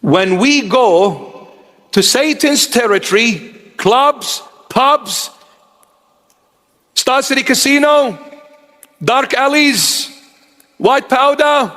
when we go to Satan's territory, clubs, pubs, Star City Casino, dark alleys, white powder,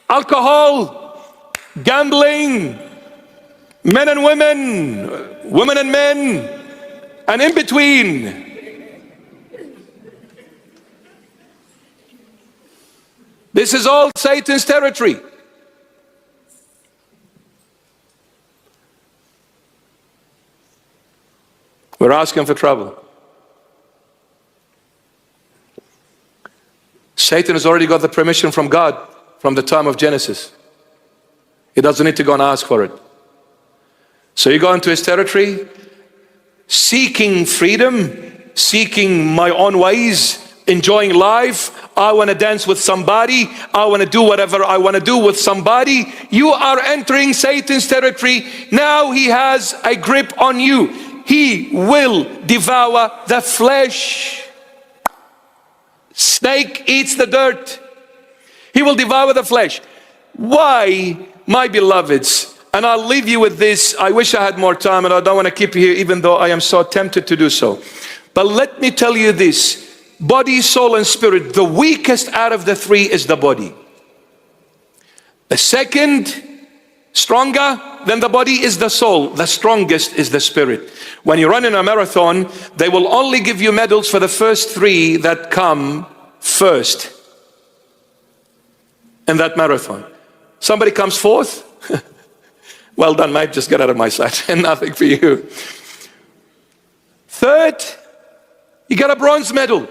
alcohol, gambling, men and women, women and men, and in between. This is all Satan's territory. We're asking for trouble. Satan has already got the permission from God from the time of Genesis. He doesn't need to go and ask for it. So you go into his territory, seeking freedom, seeking my own ways, enjoying life. I want to dance with somebody. I want to do whatever I want to do with somebody. You are entering Satan's territory. Now he has a grip on you. He will devour the flesh. Snake eats the dirt. He will devour the flesh. Why, my beloveds, and I'll leave you with this. I wish I had more time, and I don't want to keep you here, even though I am so tempted to do so. But let me tell you this. Body, soul, and spirit, the weakest out of the three is the body. The second, stronger than the body, is the soul. The strongest is the spirit. When you run in a marathon, they will only give you medals for the first three that come first in that marathon. Somebody comes fourth, well done, mate, just get out of my sight. And nothing for you. Third, you get a bronze medal.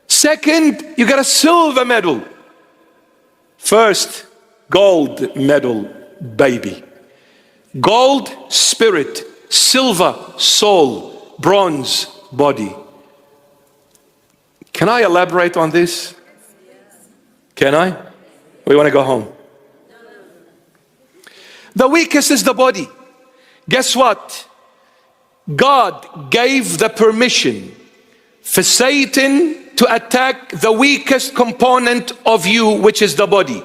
Second, you get a silver medal. First, gold medal, baby. Gold, spirit. Silver, soul. Bronze, body. Can I elaborate on this? Can I? Or you want to go home? The weakest is the body. Guess what? God gave the permission for Satan to attack the weakest component of you, which is the body,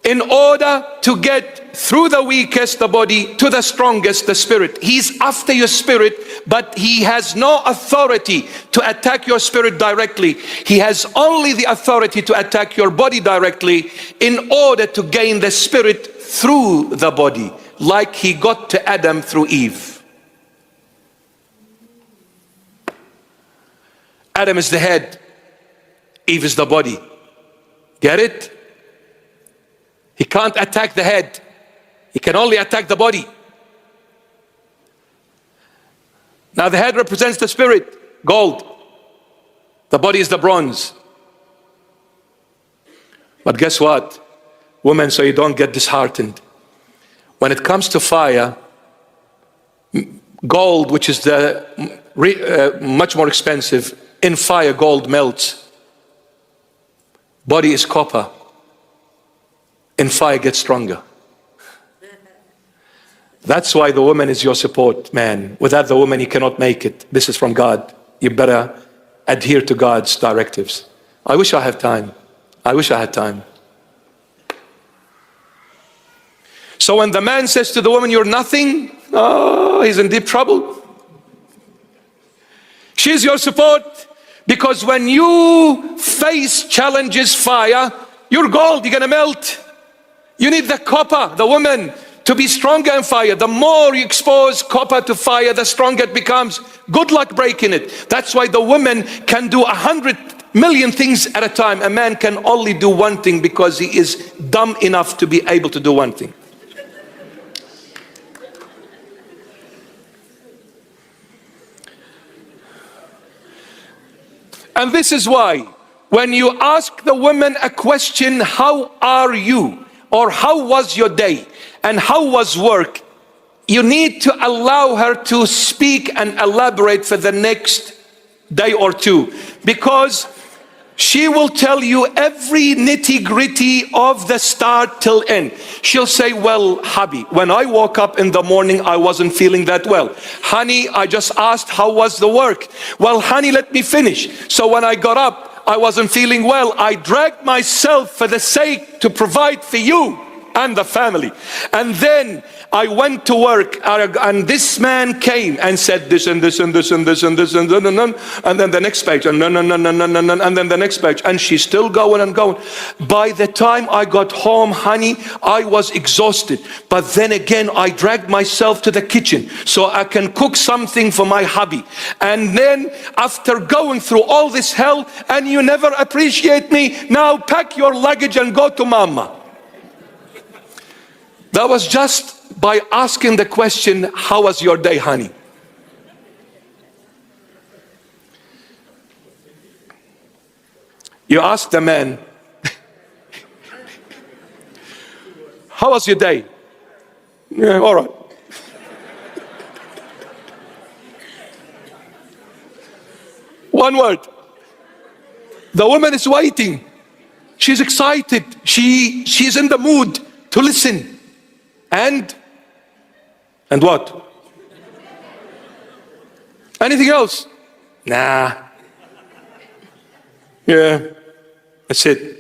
in order to get through the weakest, the body, to the strongest, the spirit. He's after your spirit, but he has no authority to attack your spirit directly. He has only the authority to attack your body directly in order to gain the spirit through the body, like he got to Adam through Eve. Adam is the head, Eve is the body. Get it? He can't attack the head. He can only attack the body. Now the head represents the spirit, gold. The body is the bronze. But guess what? Women, so you don't get disheartened. When it comes to fire, gold, which is the much more expensive, in fire gold melts. Body is copper. In fire gets stronger. That's why the woman is your support, man. Without the woman, you cannot make it. This is from God. You better adhere to God's directives. I wish I had time. I wish I had time. So when the man says to the woman, you're nothing, oh, he's in deep trouble. She's your support, because when you face challenges, fire, you're gold, you're gonna melt. You need the copper, the woman, to be stronger in fire. The more you expose copper to fire, the stronger it becomes. Good luck breaking it. That's why the woman can do 100 million things at a time. A man can only do one thing because he is dumb enough to be able to do one thing. And this is why when you ask the woman a question, how are you? Or how was your day? And how was work? You need to allow her to speak and elaborate for the next day or two, because she will tell you every nitty-gritty of the start till end. She'll say, well, hubby, when I woke up in the morning, I wasn't feeling that well. Honey, I just asked, how was the work? Well, honey, let me finish. So when I got up, I wasn't feeling well. I dragged myself for the sake to provide for you. and the family. And then I went to work, and this man came and said this and this and this and this and this and this and then the next page and and then the next page, and she's still going and going. By the time I got home, honey, I was exhausted. But then again, I dragged myself to the kitchen so I can cook something for my hubby. And then after going through all this hell, and you never appreciate me, now pack your luggage and go to mama. That was just by asking the question, how was your day, honey? You ask the man, how was your day? Yeah, all right. One word. The woman is waiting. She's excited. She's in the mood to listen. And what? Anything else? Nah. Yeah, that's it.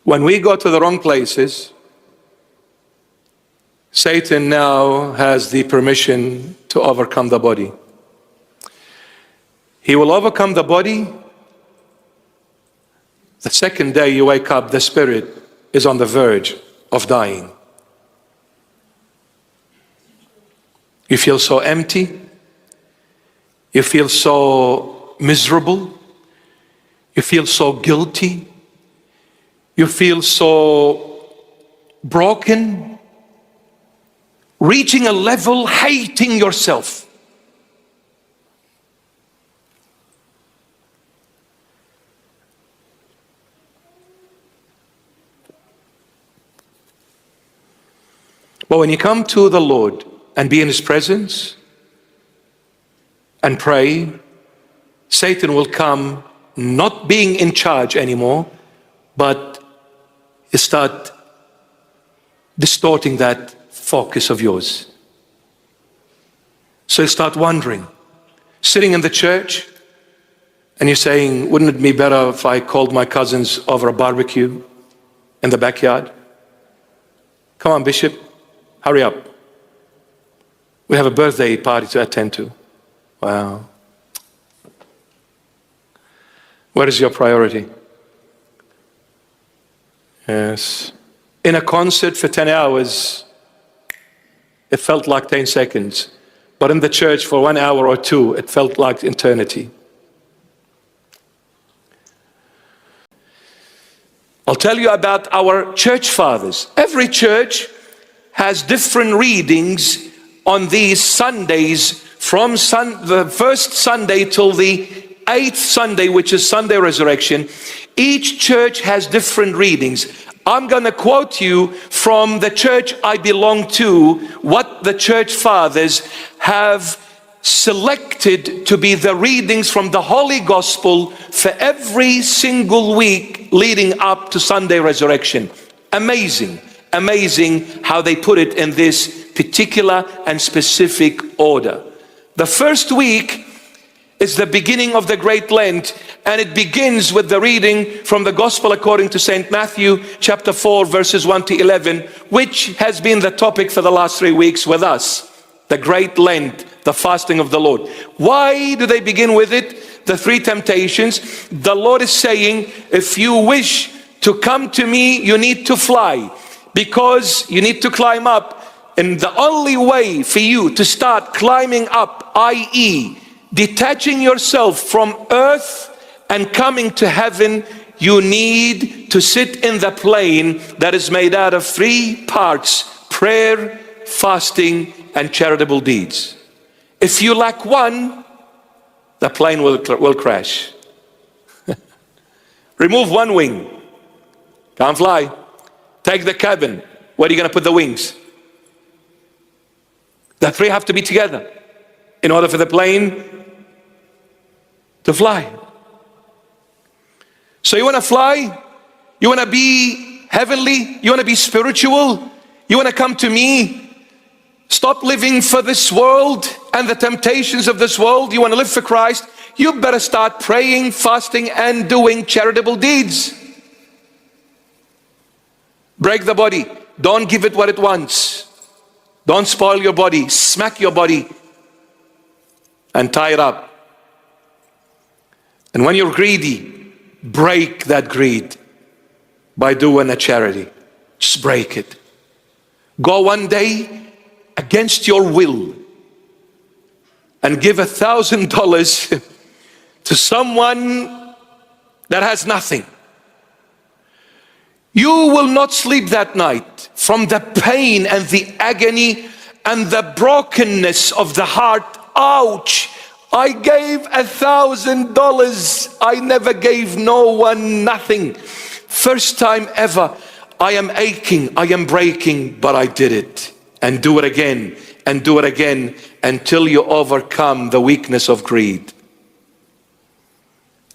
When we go to the wrong places, Satan now has the permission to overcome the body. He will overcome the body. The second day you wake up, the spirit is on the verge of dying. You feel so empty. You feel so miserable. You feel so guilty. You feel so broken, reaching a level hating yourself. But when you come to the Lord and be in His presence and pray, Satan will come not being in charge anymore, but start distorting that focus of yours. So you start wondering, sitting in the church, and you're saying, wouldn't it be better if I called my cousins over a barbecue in the backyard? Come on, Bishop, hurry up. We have a birthday party to attend to. Wow. What is your priority? Yes. In a concert for 10 hours, it felt like 10 seconds. But in the church for 1 hour or two, it felt like eternity. I'll tell you about our church fathers. Every church has different readings on these Sundays, from the first Sunday till the 8th Sunday, which is Sunday Resurrection. Each church has different readings. I'm going to quote you from the church I belong to, what the church fathers have selected to be the readings from the Holy Gospel for every single week leading up to Sunday Resurrection. Amazing, amazing how they put it in this particular and specific order. The first week is the beginning of the Great Lent, and it begins with the reading from the Gospel according to St. Matthew chapter 4 verses 1 to 11, which has been the topic for the last 3 weeks with us. The Great Lent, the fasting of the Lord. Why do they begin with it? The 3 temptations. The Lord is saying, if you wish to come to me, you need to fly, because you need to climb up. And the only way for you to start climbing up, i.e., detaching yourself from earth and coming to heaven, you need to sit in the plane that is made out of 3 parts: prayer, fasting, and charitable deeds. If you lack one, the plane will crash. Remove one wing, can't fly. Take the cabin, where are you going to put the wings? The 3 have to be together in order for the plane to fly. So you want to fly? You want to be heavenly? You want to be spiritual? You want to come to me? Stop living for this world and the temptations of this world. You want to live for Christ? You better start praying, fasting, and doing charitable deeds. Break the body. Don't give it what it wants. Don't spoil your body. Smack your body and tie it up. And when you're greedy, break that greed by doing a charity. Just break it. Go one day against your will and give $1,000 to someone that has nothing. You will not sleep that night from the pain and the agony and the brokenness of the heart. Ouch! I gave $1,000. I never gave no one nothing. First time ever. I am aching, I am breaking, but I did it. And do it again, and do it again, until you overcome the weakness of greed.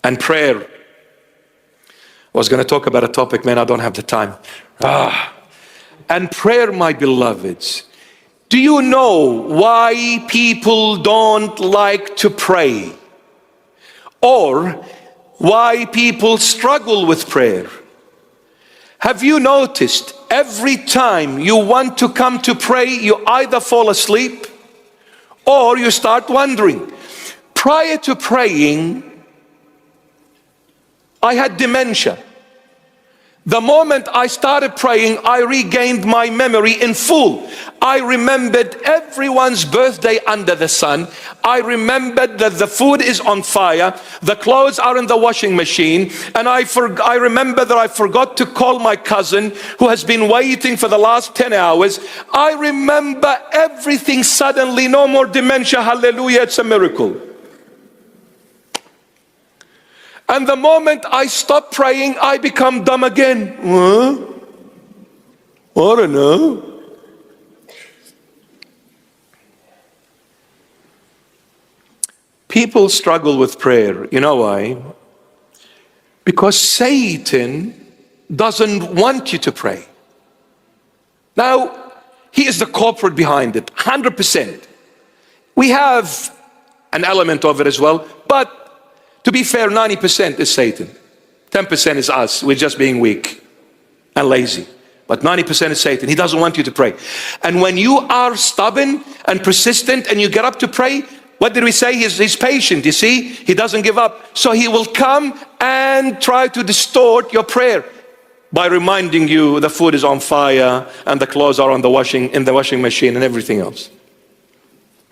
And prayer. I was going to talk about a topic, man, I don't have the time. And prayer, my beloveds. Do you know why people don't like to pray? Or why people struggle with prayer? Have you noticed every time you want to come to pray, you either fall asleep or you start wondering? Prior to praying, I had dementia. The moment I started praying, I regained my memory in full. I remembered everyone's birthday under the sun. I remembered that the food is on fire, the clothes are in the washing machine, and I remember that I forgot to call my cousin who has been waiting for the last 10 hours. I remember everything suddenly, no more dementia, hallelujah, it's a miracle. And the moment I stop praying, I become dumb again. I don't know. People struggle with prayer. You know why? Because Satan doesn't want you to pray. Now, he is the culprit behind it, 100%. We have an element of it as well, but to be fair, 90% is Satan. 10% is us. We're just being weak and lazy. But 90% is Satan. He doesn't want you to pray. And when you are stubborn and persistent and you get up to pray, what did we say? He's patient, you see? He doesn't give up. So he will come and try to distort your prayer by reminding you the food is on fire and the clothes are in the washing machine and everything else.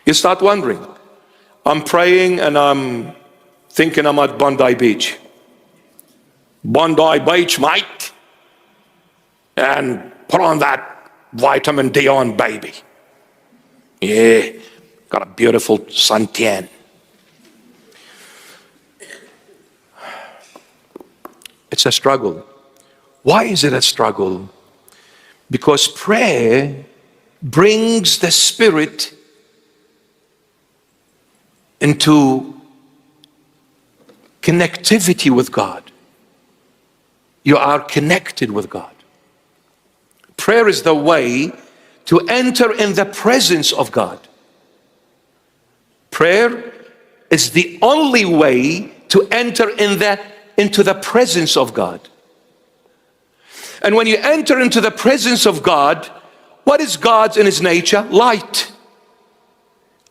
You start wondering. I'm praying and I'm thinking I'm at Bondi Beach. Bondi Beach, mate. And put on that vitamin D on, baby. Yeah, got a beautiful suntan. It's a struggle. Why is it a struggle? Because prayer brings the spirit into connectivity with God. You are connected with God. Prayer is the way to enter in the presence of God. Prayer is the only way to enter into the presence of God. And when you enter into the presence of God, what is God's in his nature? Light.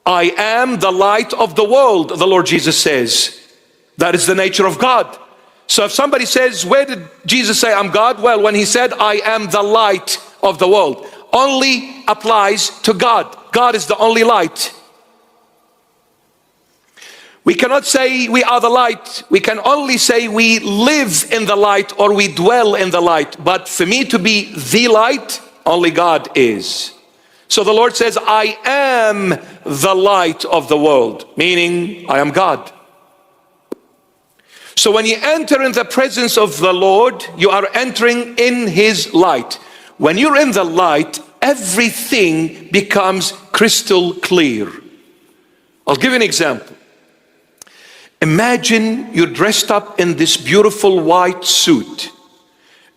I am the light of the world, the Lord Jesus says. That is the nature of God. So if somebody says, where did Jesus say I'm God? Well, when he said, I am the light of the world, only applies to God. God is the only light. We cannot say we are the light. We can only say we live in the light or we dwell in the light. But for me to be the light, only God is. So the Lord says, I am the light of the world, meaning I am God. So when you enter in the presence of the Lord, you are entering in his light. When you're in the light, everything becomes crystal clear. I'll give you an example. Imagine you're dressed up in this beautiful white suit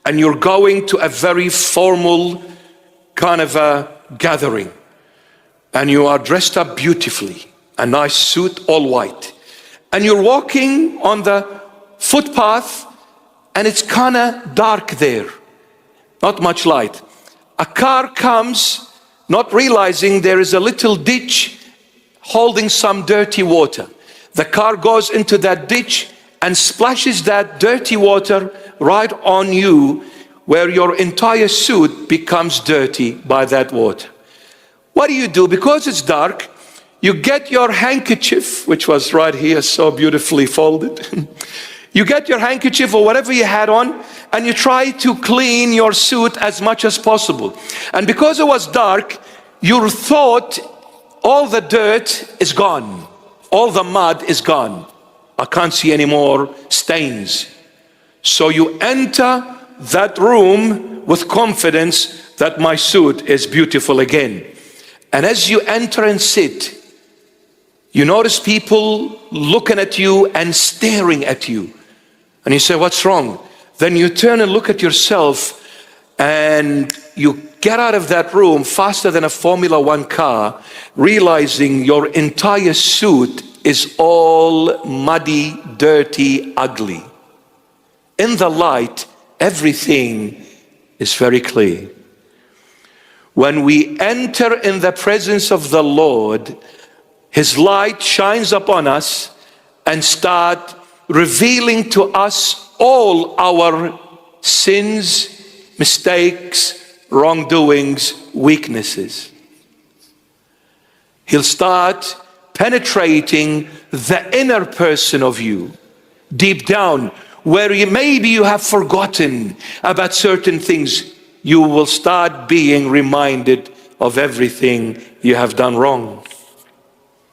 and you're going to a very formal kind of a gathering. and you are dressed up beautifully, a nice suit, all white, and you're walking on the footpath, and it's kind of dark there, not much light. A car comes, not realizing there is a little ditch holding some dirty water. The car goes into that ditch and splashes that dirty water right on you, where your entire suit becomes dirty by that water. What do? Because it's dark, you get your handkerchief, which was right here, so beautifully folded. You get your handkerchief or whatever you had on, and you try to clean your suit as much as possible. And because it was dark, you thought all the dirt is gone, all the mud is gone. I can't see any more stains. So you enter that room with confidence that my suit is beautiful again. And as you enter and sit, you notice people looking at you and staring at you. And you say, what's wrong? Then you turn and look at yourself, and you get out of that room faster than a Formula One car, realizing your entire suit is all muddy, dirty, ugly. In the light, everything is very clear. When we enter in the presence of the Lord, His light shines upon us and start revealing to us all our sins, mistakes, wrongdoings, weaknesses. He'll start penetrating the inner person of you, deep down, where maybe you have forgotten about certain things. You will start being reminded of everything you have done wrong.